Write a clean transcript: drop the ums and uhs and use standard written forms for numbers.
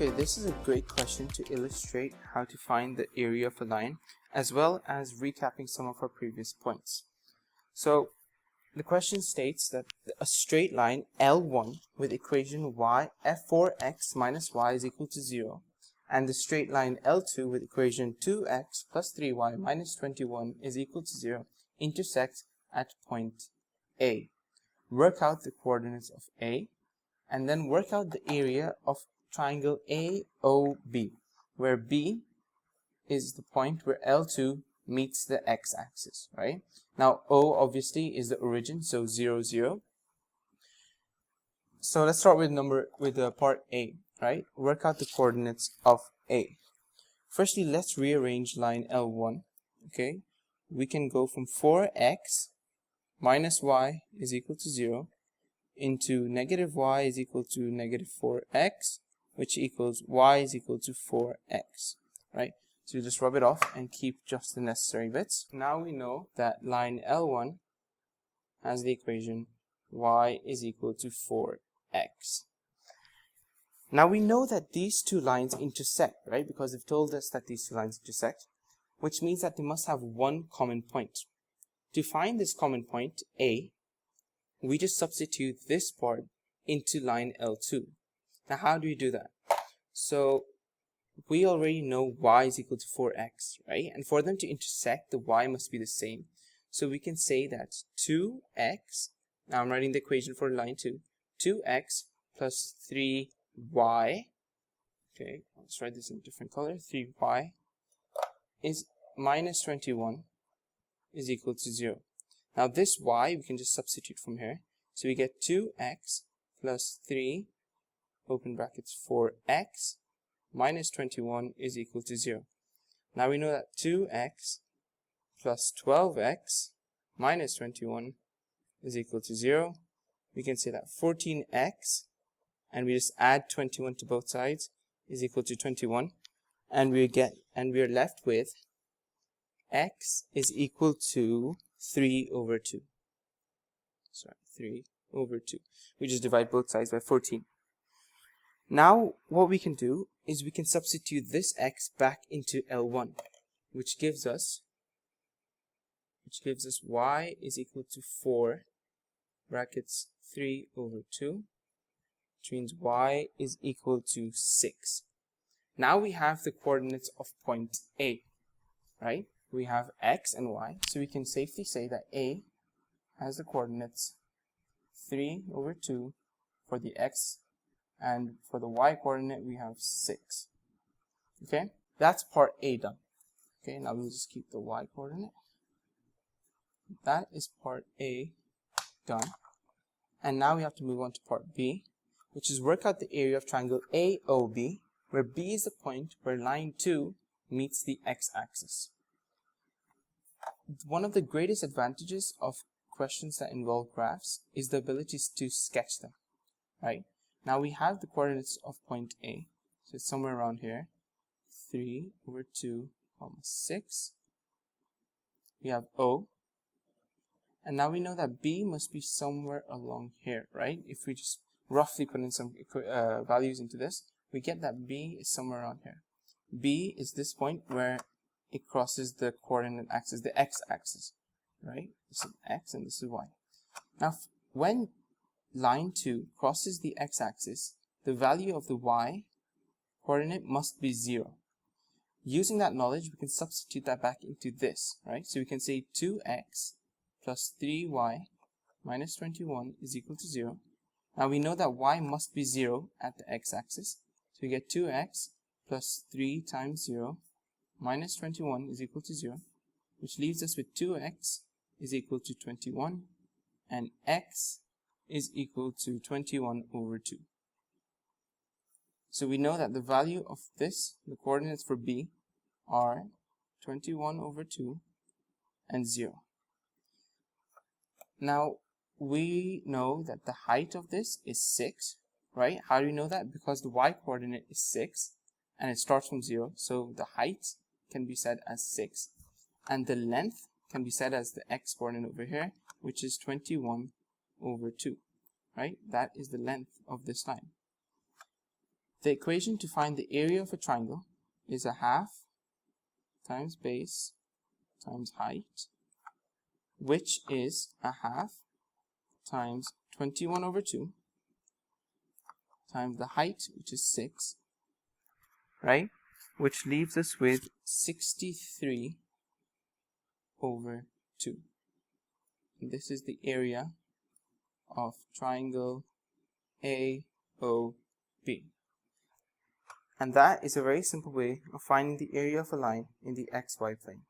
Okay, this is a great question to illustrate how to find the area of a line, as well as recapping some of our previous points. So the question states that a straight line L1 with equation y f4x minus y is equal to 0, and the straight line L2 with equation 2x plus 3y minus 21 is equal to 0 intersect at point A. Work out the coordinates of A, and then work out the area of triangle AOB, where B is the point where L2 meets the x-axis, right? Now O obviously is the origin, so 0, 0. So let's start with part A, right? Work out the coordinates of A. Firstly, let's rearrange line L1, okay? We can go from 4x minus y is equal to 0 into negative y is equal to negative 4x, which equals y is equal to 4x, right? So you just rub it off and keep just the necessary bits. Now we know that line L1 has the equation y is equal to 4x. Now we know that these two lines intersect, right? Because they've told us that these two lines intersect, which means that they must have one common point. To find this common point, A, we just substitute this part into line L2. Now how do we do that? So we already know y is equal to 4x, right? And for them to intersect, the y must be the same. So we can say that 2x, now I'm writing the equation for line 2, 2x plus 3y, okay, let's write this in a different color, 3y is minus 21 is equal to 0. Now this y we can just substitute from here. So we get 2x plus 3, open brackets, 4x minus 21 is equal to 0. Now we know that 2x plus 12x minus 21 is equal to 0. We can say that 14x, and we just add 21 to both sides, is equal to 21. And we are left with x is equal to 3 over 2. Sorry, 3 over 2. We just divide both sides by 14. Now what we can do is we can substitute this x back into L1, which gives us y is equal to 4 brackets 3 over 2, which means y is equal to 6. Now we have the coordinates of point A, right? We have x and y, so we can safely say that A has the coordinates 3 over 2 for the x, and for the y coordinate we have 6. Okay, that's part A done. Okay, now we'll just keep the y coordinate. That is part A done. And now we have to move on to part B, which is work out the area of triangle AOB, where B is the point where line 2 meets the x-axis. One of the greatest advantages of questions that involve graphs is the ability to sketch them, right? Now we have the coordinates of point A, so it's somewhere around here, 3 over 2, 6. We have O, and now we know that B must be somewhere along here, right? If we just roughly put in some values into this, we get that B is somewhere around here. B is this point where it crosses the coordinate axis, the x-axis, right? This is x and this is y. Now, when line 2 crosses the x-axis, the value of the y coordinate must be 0. Using that knowledge, we can substitute that back into this, right? So we can say 2x plus 3y minus 21 is equal to 0. Now we know that y must be 0 at the x-axis, so we get 2x plus 3 times 0 minus 21 is equal to 0, which leaves us with 2x is equal to 21, and x is equal to 21 over 2. So we know that the value of this, the coordinates for B, are 21 over 2 and 0. Now we know that the height of this is 6, right? How do we know that? Because the y coordinate is 6 and it starts from 0, so the height can be said as 6, and the length can be said as the x coordinate over here, which is 21 over 2, right? That is the length of this line. The equation to find the area of a triangle is a half times base times height, which is a half times 21/2 times the height, which is 6, right? Which leaves us with 63/2. And this is the area of triangle AOB. And that is a very simple way of finding the area of a line in the XY plane.